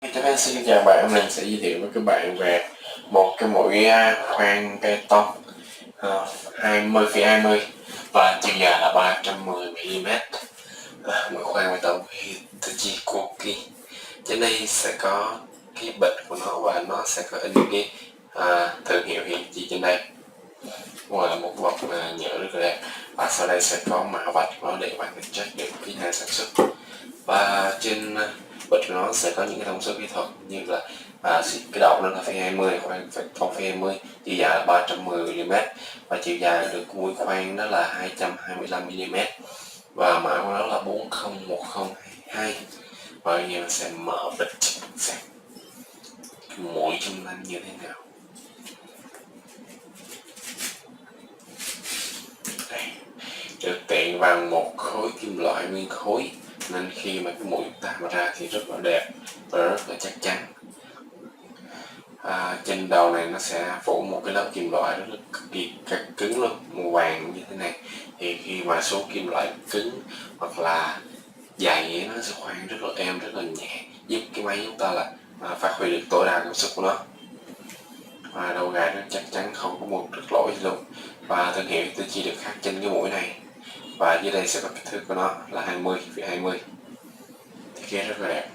Xin chào bạn, hôm nay mình sẽ giới thiệu với các bạn về một cái mũi khoan bê tông 20,20 và chiều dài là 310mm. Mũi khoan bê tông Hitachi Koki. Trên đây sẽ có cái bịch của nó và nó sẽ có in cái thương hiệu Hitachi trên đây. Ngoài là một bọc nhựa rất là đẹp, và sau đây sẽ có mã vạch của nó để bạn check được cái nhà sản xuất. Và trên bịch của nó sẽ có những cái thông số kỹ thuật như là cái đầu nó là 0,20, khoan 0,20, chiều dài là 310mm và chiều dài được mũi khoan đó là 225mm và mã của nó là 401022. Và bây giờ mình sẽ mở bịch xem mũi trong nó như thế nào. Đây, được tiện bằng một khối kim loại nguyên khối nên khi mà cái mũi ta mà ra thì rất là đẹp và rất là chắc chắn. Trên đầu này nó sẽ phủ một cái lớp kim loại rất là cực kỳ cứng luôn, màu vàng như thế này. Thì khi mà số kim loại cứng hoặc là dày nó sẽ khoan rất là êm, rất là nhẹ, giúp cái máy chúng ta là phát huy được tối đa công suất của nó. Và đầu gài nó chắc chắn, không có một trật lỗi gì luôn. Và thương hiệu tôi chỉ được khắc trên cái mũi này. Và dưới đây sẽ có kích thước của nó là 20,20. Thiết kế rất là đẹp,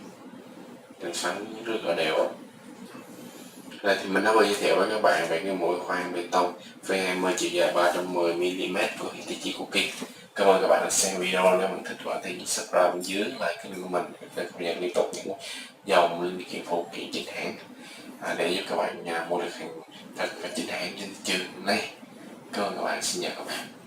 đường xoắn rất là đều. Đây thì mình đã vừa giới thiệu với các bạn về cái mũi khoan bê tông V20 chiều dài 310mm của Hitachi Koki. Cảm ơn các bạn đã xem video. Nếu mình thích các bạn thì subscribe bên dưới like cái video của mình để cập nhật liên tục những dòng linh kiện phụ kiện chính hãng để giúp các bạn mua được hàng thật và chính hãng trên thị trường này. Cảm ơn các bạn, xin chào các bạn.